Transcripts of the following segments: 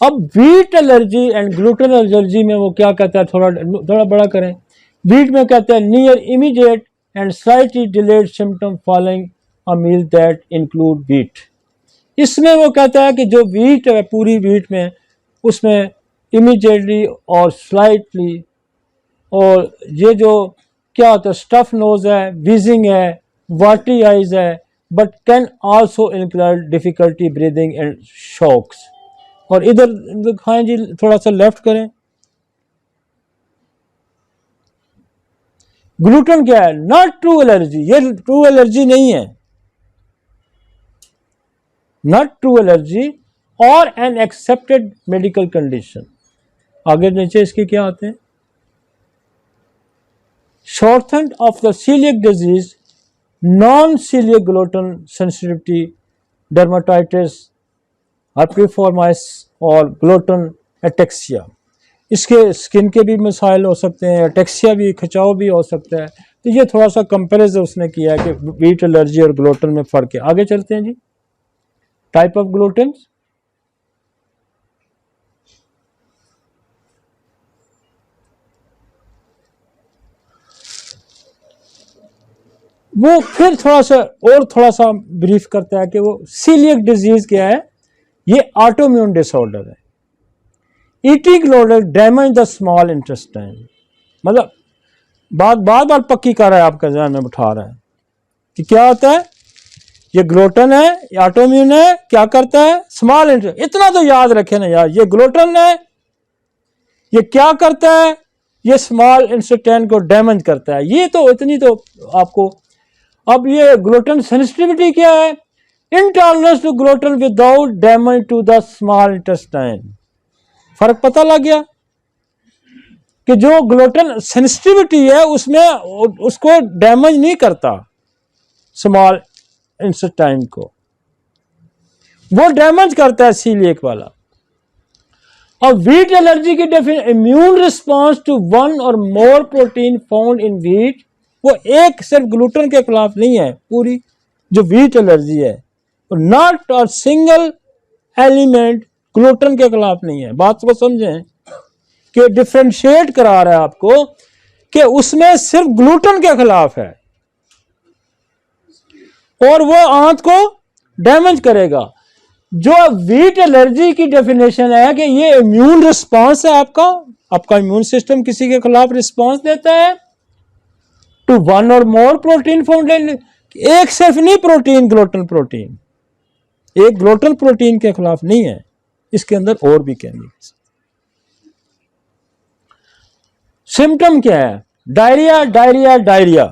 अब wheat allergy and gluten allergy में वो क्या कहता है, थोड़ा बड़ा करें। वीट में कहता है near immediate and slightly delayed symptom following a meal that include wheat. इसमें वो कहता है कि जो वीट है, पूरी वीट में, उसमें इमीडिएटली और स्लाइटली, और ये जो क्या होता है, स्टफ नोज है, वीजिंग है, वाटरी आइज है, but can also include difficulty breathing and shocks. और इधर दिखाएं जी, थोड़ा सा लेफ्ट करें। ग्लूटेन क्या है? नॉट ट्रू एलर्जी, ये ट्रू एलर्जी नहीं है, नॉट ट्रू एलर्जी और एन एक्सेप्टेड मेडिकल कंडीशन। आगे नीचे इसके क्या आते हैं? shortened of the celiac disease, non-celiac gluten sensitivity, dermatitis, herpetoformis और gluten ataxia। इसके स्किन के भी मसाइल हो सकते हैं, अटेक्सिया भी, खिंचाव भी हो सकता है। तो ये थोड़ा सा कंपेरिजन उसने किया है कि वीट एलर्जी और ग्लूटेन में फ़र्क है। आगे चलते हैं जी। टाइप ऑफ ग्लूटेन, वो फिर थोड़ा सा ब्रीफ करता है कि वो सीलियक डिजीज क्या है। ये ऑटोइम्यून डिसऑर्डर है। Eating disorder damage the small intestine, मतलब बात बार बार पक्की कर रहा है, आपका ध्यान में बिठा रहा है कि क्या होता है। ये ग्लूटेन है, ये ऑटोइम्यून है, क्या करता है, स्मॉल इंटेस्टाइन। इतना तो याद रखे ना यार, ये ग्लूटेन है, ये क्या करता है, ये स्मॉल इंटेस्टाइन को डैमेज करता है। ये तो इतनी तो आपको। अब ये ग्लूटेन सेंसिटिविटी क्या है? Intolerance to gluten without damage to the small intestine. फर्क पता लग गया कि जो ग्लूटेन सेंसिटिविटी है उसमें उसको डैमेज नहीं करता स्मॉल इंटेस्टाइन को, वो डैमेज करता है सीलिएक वाला। और वीट एलर्जी की definition, immune response to one और more protein found in wheat. वो एक सिर्फ ग्लूटेन के खिलाफ नहीं है, पूरी जो वीट एलर्जी है, नॉट और सिंगल एलिमेंट ग्लूटेन के खिलाफ नहीं है। बात को समझें कि डिफरेंशिएट करा रहा है आपको कि उसमें सिर्फ ग्लूटेन के खिलाफ है और वो आंत को डैमेज करेगा। जो वीट एलर्जी की डेफिनेशन है कि ये इम्यून रिस्पांस है, आपका इम्यून सिस्टम किसी के खिलाफ रिस्पांस देता है टू वन और मोर प्रोटीन फाउंड। एक सिर्फ नहीं प्रोटीन, ग्लूटेन प्रोटीन, एक ग्लूटेन प्रोटीन के खिलाफ नहीं है, इसके अंदर और भी केमिकल्स। सिम्टम क्या है? डायरिया, डायरिया, डायरिया,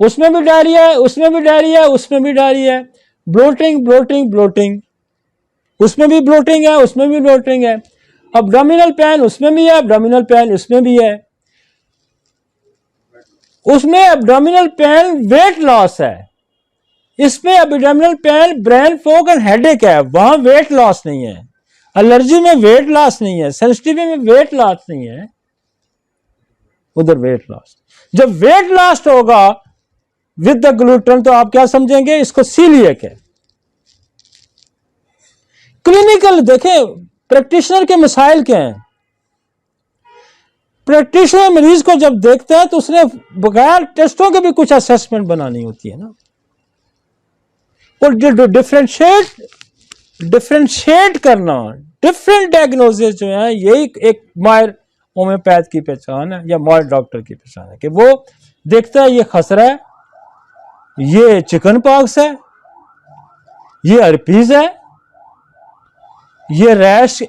उसमें भी डायरिया है, उसमें भी डायरिया है, उसमें भी डायरिया है। ब्लोटिंग, ब्लोटिंग, ब्लोटिंग, उसमें भी ब्लोटिंग है, उसमें भी ब्लोटिंग है। अब्डोमिनल पेन, उसमें भी है, अब्डोमिनल पेन इसमें भी है। उसमें एब्डोमिनल पेन वेट लॉस है, इसमें abdominal pain brain fog and headache है, वहां वेट लॉस नहीं है। एलर्जी में वेट लॉस नहीं है, सेंसिटिविटी में वेट लॉस नहीं है, उधर वेट लॉस। जब वेट लॉस होगा विद द ग्लूटेन तो आप क्या समझेंगे, इसको सीलिएक है। क्लिनिकल देखें, प्रैक्टिशनर के मसाइल क्या हैं। प्रैक्टिशनर मरीज को जब देखता है तो उसने बगैर टेस्टों के भी कुछ असेसमेंट बनानी होती है ना। और डिफरेंशिएट करना, डिफरेंट डायग्नोसिस जो है, यही एक माहिर होम्योपैथ की पहचान है या माहिर डॉक्टर की पहचान है कि वो देखता है ये खसरा है, ये चिकन पॉक्स है, ये हर्पीज है, ये रैश,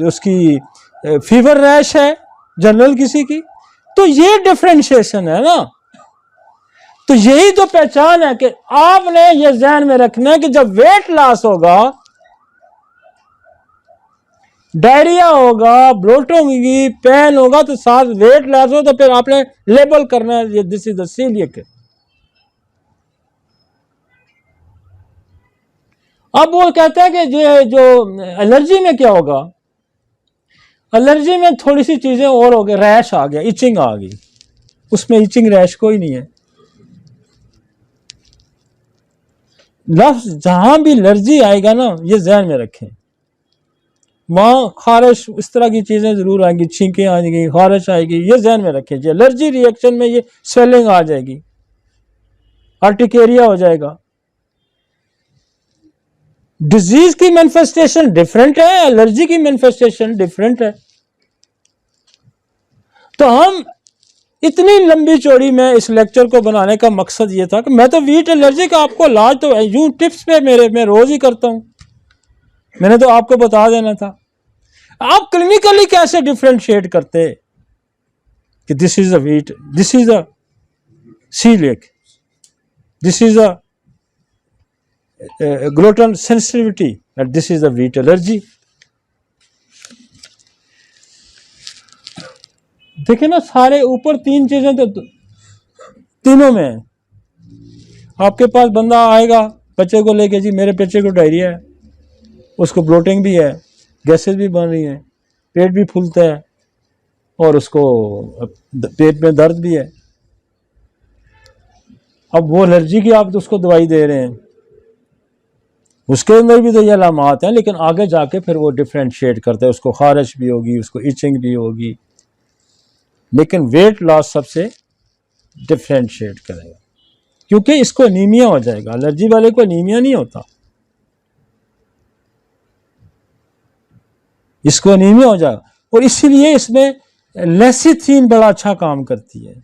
उसकी फीवर रैश है जनरल किसी की। तो ये डिफरेंशिएशन है ना। तो यही तो पहचान है कि आपने ये ध्यान में रखना है कि जब वेट लॉस होगा, डायरिया होगा, ब्लोटिंग होगी, पेन होगा, तो साथ वेट लॉस हो, तो फिर आपने लेबल करना है दिस इज द सीलिएक। अब वो कहता है कि ये जो एलर्जी में क्या होगा, एलर्जी में थोड़ी सी चीजें और हो गई, रैश आ गया, इचिंग आ गई, उसमें इचिंग रैश कोई नहीं है। लफ्ज जहां भी एलर्जी आएगा ना, ये ध्यान में रखें, वहां खारिश इस तरह की चीजें जरूर आएंगी, छींकें आएंगी, खारिश आएगी, ये ध्यान में रखें। एलर्जी रिएक्शन में ये स्वेलिंग आ जाएगी, आर्टिकेरिया हो जाएगा। डिजीज की मैनिफेस्टेशन डिफरेंट है, एलर्जी की मैनिफेस्टेशन डिफरेंट है। तो हम इतनी लंबी चौड़ी में इस लेक्चर को बनाने का मकसद ये था कि मैं तो वीट एलर्जी का आपको इलाज तो यूं टिप्स पे मैं रोज ही करता हूं, मैंने तो आपको बता देना था। आप क्लिनिकली कैसे डिफरेंशिएट करते कि this is a wheat, this is a coeliac, this is a gluten sensitivity and this is a wheat allergy. देखिए ना, सारे ऊपर तीन चीजें तो तीनों में है। आपके पास बंदा आएगा बच्चे को लेके, जी मेरे बच्चे को डायरिया है, उसको ब्लोटिंग भी है, गैसेस भी बन रही हैं, पेट भी फूलता है और उसको पेट में दर्द भी है। अब वो एलर्जी की आप तो उसको दवाई दे रहे हैं, उसके अंदर भी तो ये अलामात हैं, लेकिन आगे जाके फिर वो डिफ्रेंशिएट करते हैं, उसको खारिश भी होगी, उसको इचिंग भी होगी, लेकिन वेट लॉस सबसे डिफ्रेंशिएट करेगा, क्योंकि इसको एनीमिया हो जाएगा। एलर्जी वाले को एनीमिया नहीं होता, इसको एनीमिया हो जाएगा। और इसीलिए इसमें लेसिथीन बड़ा अच्छा काम करती है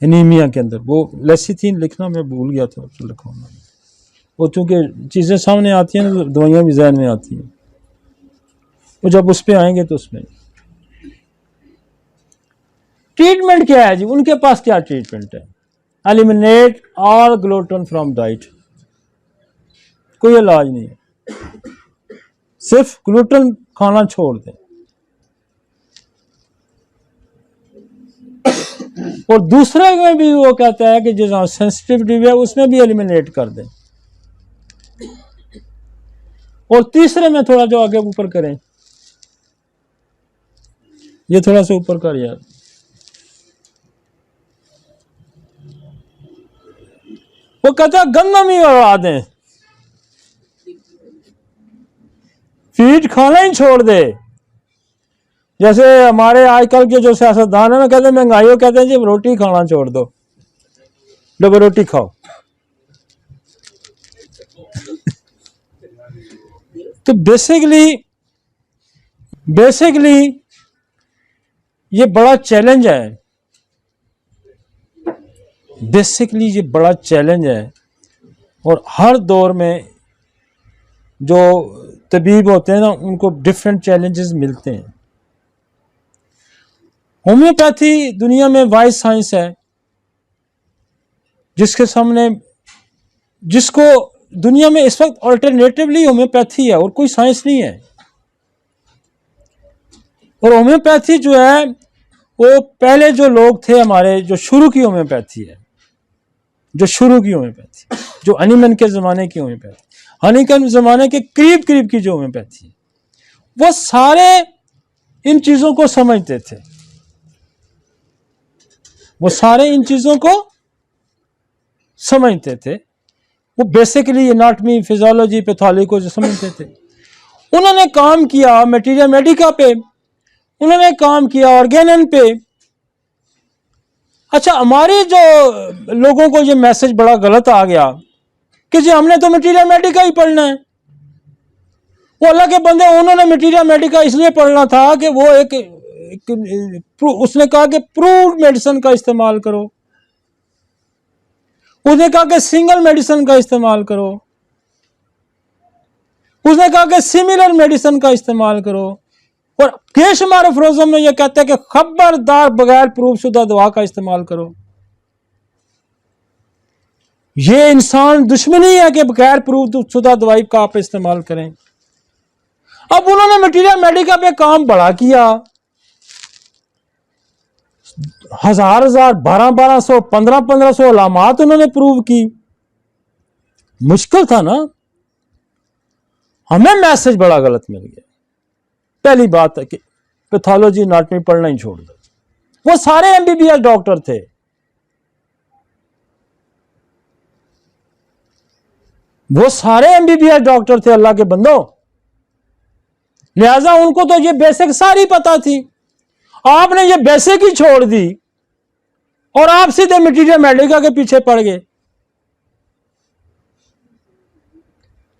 एनीमिया के अंदर। वो लेसिथीन लिखना मैं भूल गया था, तो लिखूंगा। वो चूंकि चीजें सामने आती हैं ना, दवाइयां भी जहन में आती हैं, वो जब उस पर आएंगे तो उसमें ट्रीटमेंट क्या है जी, उनके पास क्या ट्रीटमेंट है? Eliminate all gluten from diet. कोई इलाज नहीं है, सिर्फ ग्लूटेन खाना छोड़ दें। और दूसरे में भी वो कहता है कि जो सेंसिटिविटी है उसमें भी एलिमिनेट कर दें। और तीसरे में थोड़ा जो आगे ऊपर करें, ये थोड़ा सा ऊपर कर यार, वो कहता है गंदम ही बढ़ा दें, फीड खाना ही छोड़ दे। जैसे हमारे आजकल के जो सियासतदान है ना, कहते हैं महंगाई हो, कहते हैं जी रोटी खाना छोड़ दो, डबल रोटी खाओ। तो बेसिकली ये बड़ा चैलेंज है, बेसिकली ये बड़ा चैलेंज है। और हर दौर में जो तबीब होते हैं ना, उनको डिफरेंट चैलेंजेस मिलते हैं। होम्योपैथी दुनिया में वाइज साइंस है, जिसके सामने, जिसको दुनिया में इस वक्त अल्टरनेटिवली होम्योपैथी है और कोई साइंस नहीं है। और होम्योपैथी जो है, वो पहले जो लोग थे हमारे, जो शुरू की होम्योपैथी है, जो शुरू की होम्योपैथी, जो हनीमैन के ज़माने की होम्योपैथी, हनीमैन ज़माने के करीब करीब की जो होम्योपैथी है, वो सारे इन चीज़ों को समझते थे, वो सारे इन चीज़ों को समझते थे। वो बेसिकली एनाटॉमी, फिजियोलॉजी, पैथोलॉजी को जो समझते थे। उन्होंने काम किया मटीरिया मेडिका पे, उन्होंने काम किया ऑर्गेनन पे। अच्छा, हमारे जो लोगों को ये मैसेज बड़ा गलत आ गया कि जी हमने तो मटीरिया मेडिका ही पढ़ना है। वो अल्लाह के बंदे, उन्होंने मटीरिया मेडिका इसलिए पढ़ना था कि वो उसने कहा कि प्रूव्ड मेडिसिन का इस्तेमाल करो, उसने कहा कि सिंगल मेडिसिन का इस्तेमाल करो, उसने कहा कि सिमिलर मेडिसिन का इस्तेमाल करो। और बेशुमार अफरोजों में यह कहते हैं कि खबरदार बगैर प्रूफ शुदा दवा का इस्तेमाल करो। यह इंसान दुश्मनी है कि बगैर प्रूफ शुदा दवाई का आप इस्तेमाल करें। अब उन्होंने मटीरिया मेडिका पे काम बड़ा किया, 1000 1200 1500 अलामात उन्होंने प्रूव की। मुश्किल था ना, हमें मैसेज बड़ा गलत मिल गया। पहली बात है कि पैथोलॉजी एनाटॉमी पढ़ना ही छोड़ दो। वो सारे एमबीबीएस डॉक्टर थे, वो सारे एमबीबीएस डॉक्टर थे अल्लाह के बंदो, लिहाजा उनको तो ये बेसिक सारी पता थी। आपने ये बेसिक ही छोड़ दी और आप सीधे मटीरियल मेडिका के पीछे पड़ गए।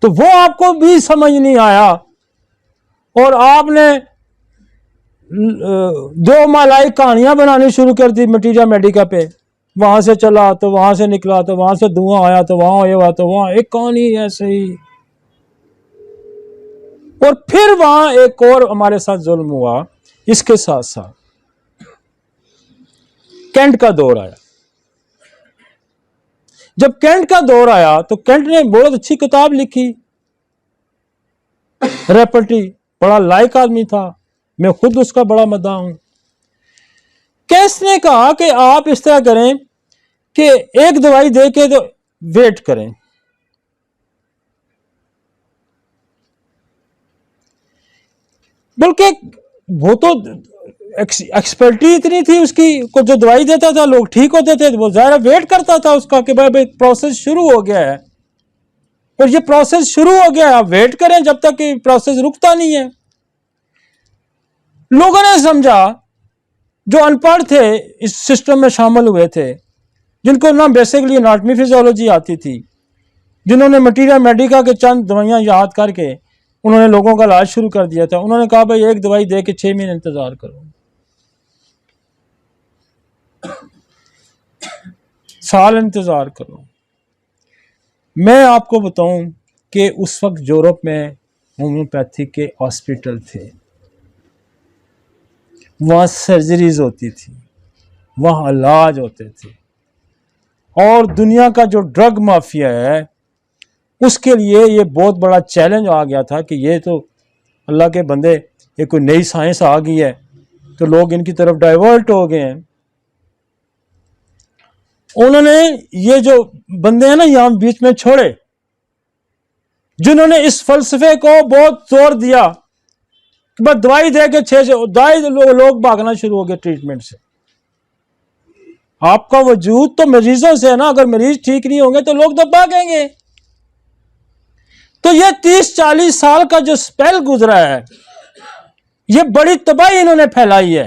तो वो आपको भी समझ नहीं आया और आपने दो मालाई कहानियां बनानी शुरू कर दी मटीरियल मेडिका पे। वहां से चला तो वहां से निकला, तो वहां से धुआं आया, तो वहां ये हुआ, तो वहां एक कहानी ऐसे ही। और फिर वहां एक और हमारे साथ जुल्म हुआ। इसके साथ साथ कैंट का दौर आया। जब कैंट का दौर आया तो कैंट ने बहुत अच्छी किताब लिखी, रेपर्टी, बड़ा लायक आदमी था, मैं खुद उसका बड़ा मद्दाह हूं। कैस ने कहा कि आप इस तरह करें कि एक दवाई दे के तो वेट करें। बल्कि वो तो एक्सपर्टी इतनी थी उसकी को, जो दवाई देता था लोग ठीक होते थे, वो ज़्यादा वेट करता था उसका कि भाई प्रोसेस शुरू हो गया है और ये प्रोसेस शुरू हो गया है, आप वेट करें जब तक कि प्रोसेस रुकता नहीं है। लोगों ने समझा, जो अनपढ़ थे इस सिस्टम में शामिल हुए थे, जिनको ना बेसिकली एनाटॉमी फिजियोलॉजी आती थी, जिन्होंने मटीरियल मेडिका के चंद दवाइयां याद करके उन्होंने लोगों का इलाज शुरू कर दिया था, उन्होंने कहा भाई एक दवाई दे के 6 महीने इंतजार करो, साल इंतजार करो। मैं आपको बताऊं कि उस वक्त यूरोप में होम्योपैथी के हॉस्पिटल थे, वहां सर्जरीज होती थी, वहां इलाज होते थे, और दुनिया का जो ड्रग माफिया है उसके लिए ये बहुत बड़ा चैलेंज आ गया था कि ये तो अल्लाह के बंदे, ये कोई नई साइंस आ गई है तो लोग इनकी तरफ डाइवर्ट हो गए हैं। उन्होंने ये जो बंदे हैं ना यहां बीच में छोड़े, जिन्होंने इस फलसफे को बहुत जोर दिया कि बस दवाई दे के 6 से दवाई लोग भागना शुरू हो गए ट्रीटमेंट से। आपका वजूद तो मरीजों से है ना, अगर मरीज ठीक नहीं होंगे तो लोग तो भागेंगे। तो ये 30-40 साल का जो स्पेल गुजरा है, ये बड़ी तबाही इन्होंने फैलाई है।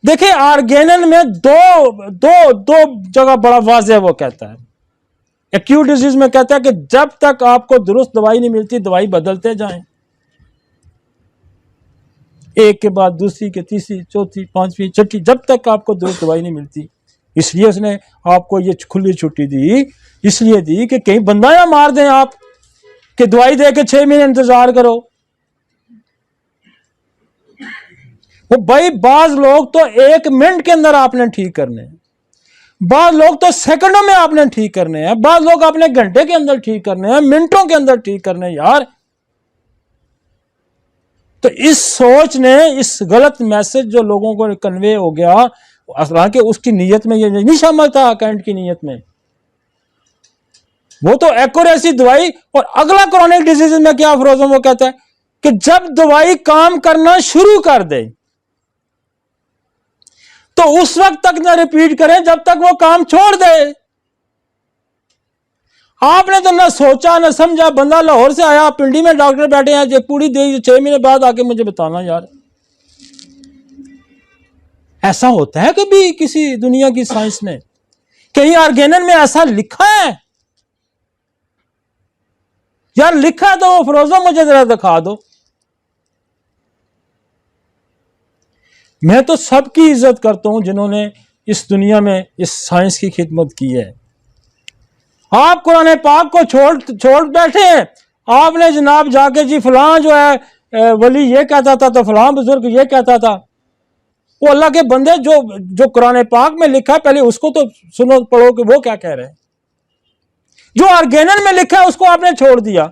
देखिए आर्गेनन में दो जगह बड़ा वाज़ेह वो कहता है, एक्यूट डिजीज में कहता है कि जब तक आपको दुरुस्त दवाई नहीं मिलती दवाई बदलते जाएं, एक के बाद दूसरी के तीसरी चौथी पांचवी छठी, जब तक आपको दुरुस्त दवाई नहीं मिलती। इसलिए उसने आपको ये खुली छुट्टी दी, इसलिए दी कि कहीं बंदा ना मार दें आप कि दवाई दे के 6 महीने इंतजार करो। वो भाई बाज लोग तो 1 मिनट के अंदर आपने ठीक करने हैं, बाज लोग तो सेकंडों में आपने ठीक करने हैं, बाज लोग आपने घंटे के अंदर ठीक करने हैं, मिनटों के अंदर ठीक करने हैं यार। तो इस सोच ने, इस गलत मैसेज जो लोगों को कन्वे हो गया, हालांकि उसकी नीयत में ये नहीं शामिल था, कैंट की नीयत में वो तो एक्यूरेसी दवाई। और अगला क्रोनिक डिजीज में क्या फ्रोजन वो कहता है कि जब दवाई काम करना शुरू कर दे तो उस वक्त तक ना रिपीट करें जब तक वो काम छोड़ दे। आपने तो ना सोचा ना समझा, बंदा लाहौर से आया, पिंडी में डॉक्टर बैठे हैं, जो पूरी दे 6 महीने बाद आके मुझे बताना यार, ऐसा होता है कभी किसी दुनिया की साइंस में? कहीं आर्गेनन में ऐसा लिखा है यार? लिखा तो वो फरोजो मुझे जरा दिखा दो। मैं तो सबकी इज्जत करता हूं जिन्होंने इस दुनिया में इस साइंस की खिदमत की है। आप कुरान पाक को छोड़ बैठे हैं, आपने जनाब जाके जी फलां जो है वली ये कहता था तो फलां बुजुर्ग ये कहता था। वो अल्लाह के बंदे, जो कुरान पाक में लिखा है पहले उसको तो सुनो पढ़ो कि वो क्या कह रहे हैं। जो आर्गेनन में लिखा है उसको आपने छोड़ दिया।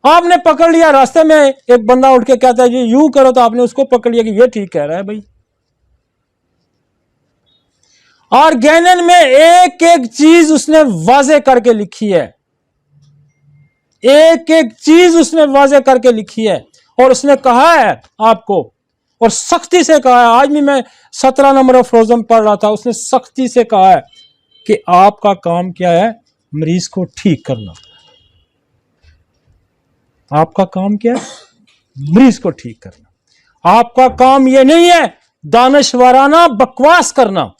आपने पकड़ लिया, रास्ते में एक बंदा उठ के कहता है जी यूं करो, तो आपने उसको पकड़ लिया कि ये ठीक कह रहा है भाई। आर्गेनन में एक एक चीज उसने वाजे करके लिखी है, एक एक चीज उसने वाजे करके लिखी है, और उसने कहा है आपको, और सख्ती से कहा है। आज भी मैं 17 नंबर ऑफ फ्रोजन पढ़ रहा था, उसने सख्ती से कहा है कि आपका काम क्या है मरीज को ठीक करना। आपका काम क्या है? मरीज को ठीक करना। आपका काम यह नहीं है दानश्वराना बकवास करना।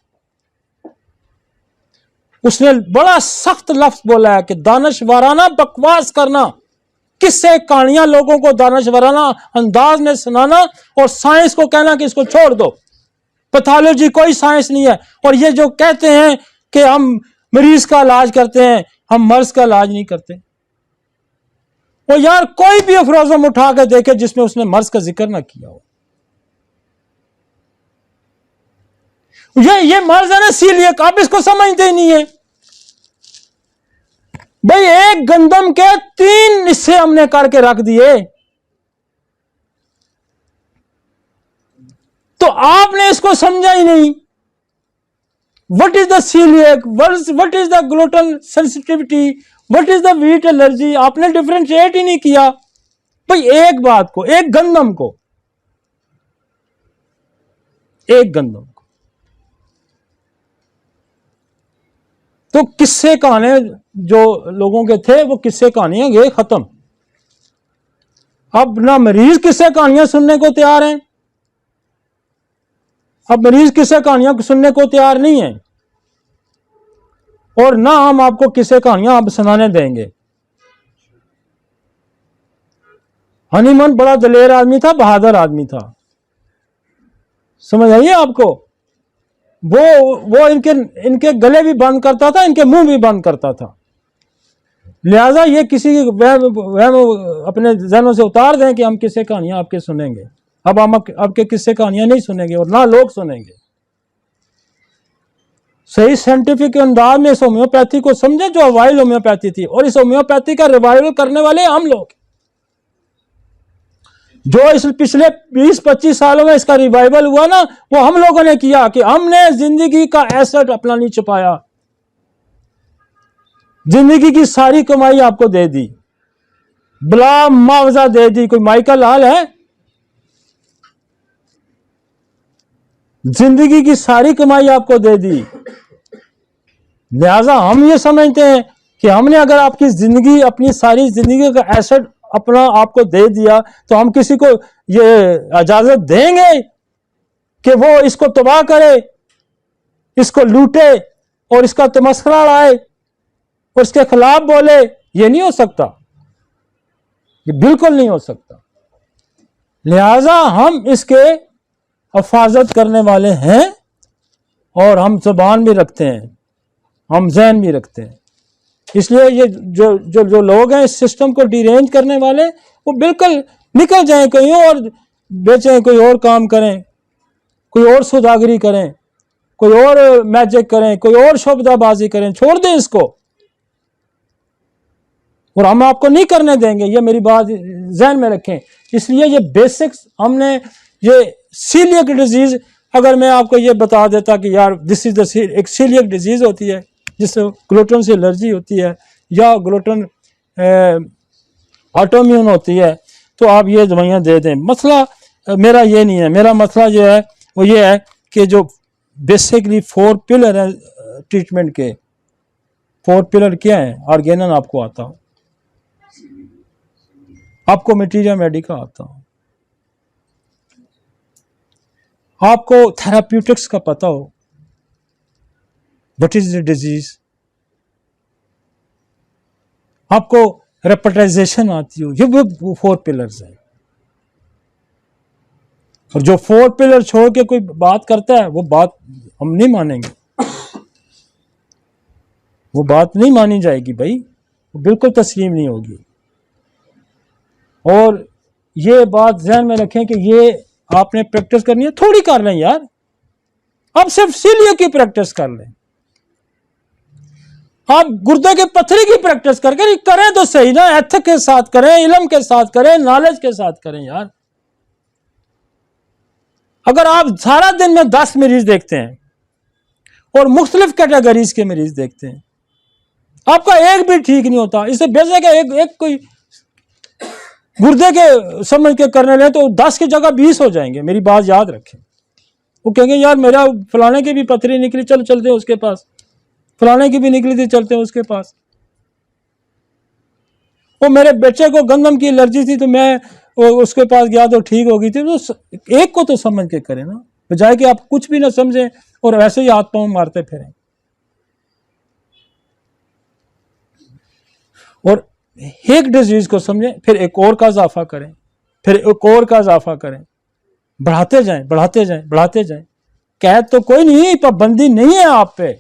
उसने बड़ा सख्त लफ्ज बोला है कि दानश्वराना बकवास करना, किससे कहानियां लोगों को दानश्वराना अंदाज में सुनाना और साइंस को कहना कि इसको छोड़ दो, पैथोलॉजी कोई साइंस नहीं है। और ये जो कहते हैं कि हम मरीज का इलाज करते हैं, हम मर्ज का इलाज नहीं करते। वो यार कोई भी अफरोजम उठा के देखे जिसमें उसने मर्ज का जिक्र ना किया हो। ये मर्ज है ना सीलियक, आप इसको समझते ही नहीं है भाई। एक गंदम के 3 हिस्से हमने करके रख दिए, तो आपने इसको समझा ही नहीं। What is the coeliac, what is the gluten sensitivity, what is the wheat allergy, आपने डिफरेंशिएट ही नहीं किया भाई। एक बात को, एक गंदम को, एक गंदम को तो किस्से कहानी जो लोगों के थे वो किस्से कहानियां गए खत्म। अब ना मरीज किस्से कहानियां सुनने को तैयार हैं, अब मरीज किस्से कहानियां सुनने को तैयार नहीं है, और ना हम आपको किस्से कहानियां आप सुनाने देंगे। हनीमन बड़ा दलेर आदमी था, बहादुर आदमी था, समझ आइए आपको। वो इनके गले भी बंद करता था, इनके मुंह भी बंद करता था। लिहाजा ये किसी वहम अपने जहनों से उतार दें कि हम किस्से कहानियां आपके सुनेंगे। अब हम आपके किस्से कहानियां नहीं सुनेंगे और ना लोग सुनेंगे। सही साइंटिफिक अंदाज में इस होम्योपैथी को समझे जो अवाइल होम्योपैथी थी, और इस होम्योपैथी का रिवाइवल करने वाले हम लोग, जो इस पिछले 20-25 सालों में इसका रिवाइवल हुआ ना, वो हम लोगों ने किया कि हमने जिंदगी का एसेट अपना नहीं छुपाया, जिंदगी की सारी कमाई आपको दे दी, बला मुआवजा दे दी। कोई माइकल हाल है? जिंदगी की सारी कमाई आपको दे दी। लिहाजा हम ये समझते हैं कि हमने अगर आपकी जिंदगी, अपनी सारी जिंदगी का एसेट अपना आपको दे दिया, तो हम किसी को ये इजाजत देंगे कि वो इसको तबाह करे, इसको लूटे और इसका तमस्खरा उड़ाए और इसके खिलाफ बोले? ये नहीं हो सकता, ये बिल्कुल नहीं हो सकता। लिहाजा हम इसके हिफाजत करने वाले हैं, और हम जुबान भी रखते हैं, हम जहन भी रखते हैं। इसलिए ये जो लोग हैं इस सिस्टम को डिरेंज करने वाले, वो बिल्कुल निकल जाएं कहीं और बेचें, कोई और काम करें, कोई और सौदागरी करें, कोई और मैजिक करें, कोई और शोबदाबाजी करें, छोड़ दें इसको, और हम आपको नहीं करने देंगे। ये मेरी बात जहन में रखें। इसलिए ये बेसिक्स हमने, ये सीलियक डिजीज, अगर मैं आपको ये बता देता कि यार दिस इज द एक सीलियक डिजीज होती है जिससे ग्लूटेन से एलर्जी होती है या ग्लूटेन ऑटोइम्यून होती है, तो आप ये दवाइयाँ दे दें। मसला मेरा ये नहीं है। मेरा मसला जो है वो ये है कि जो बेसिकली 4 पिलर हैं ट्रीटमेंट के, 4 पिलर क्या हैं? ऑर्गेनन आपको आता हो, आपको मटीरिया मेडिका आता हो, आपको थेराप्यूटिक्स का पता हो, व्हाट इज द डिजीज, आपको रेपेटाइजेशन आती हो। ये वो 4 पिलर्स हैं। और जो 4 पिलर छोड़ के कोई बात करता है, वो बात हम नहीं मानेंगे, वो बात नहीं मानी जाएगी भाई, वो बिल्कुल तस्लीम नहीं होगी। और ये बात ध्यान में रखें कि ये आपने प्रैक्टिस करनी है, थोड़ी कर लें यार, आप सिर्फ सीलियक की प्रैक्टिस कर लें, आप गुर्दे के पत्थरी की प्रैक्टिस करके करें तो सही ना, एथिक के साथ करें, इल्म के साथ करें, नॉलेज के साथ करें यार। अगर आप सारा दिन में 10 मरीज देखते हैं और मुख्तलिफ कैटेगरीज के मरीज देखते हैं, आपका एक भी ठीक नहीं होता, इससे बेशक एक कोई गुर्दे के समझ के करने लें तो 10 की जगह 20 हो जाएंगे। मेरी बात याद रखें। वो कहेंगे यार मेरा फलाने की भी पथरी निकली, चल चलते हैं उसके पास, फलाने की भी निकली थी, चलते हैं उसके पास। वो मेरे बच्चे को गंदम की एलर्जी थी तो मैं उसके पास गया तो ठीक हो गई थी। तो एक को तो समझ के करें ना, बजाय कि आप कुछ भी ना समझें और वैसे ही हाथ पांव मारते फिरें। और एक डिजीज को समझें, फिर एक और का इजाफा करें, फिर एक और का इजाफा करें, बढ़ाते जाएं बढ़ाते जाएं बढ़ाते जाएं। कैद तो कोई नहीं, पाबंदी नहीं है आप पे,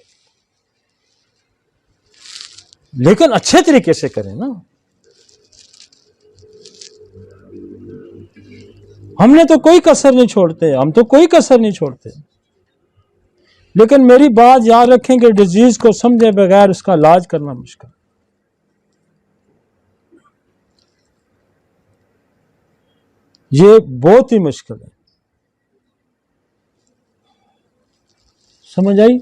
लेकिन अच्छे तरीके से करें ना। हमने तो कोई कसर नहीं छोड़ते, हम तो कोई कसर नहीं छोड़ते। लेकिन मेरी बात याद रखें कि डिजीज को समझे बगैर उसका इलाज करना मुश्किल, ये बहुत ही मुश्किल है। समझ आई?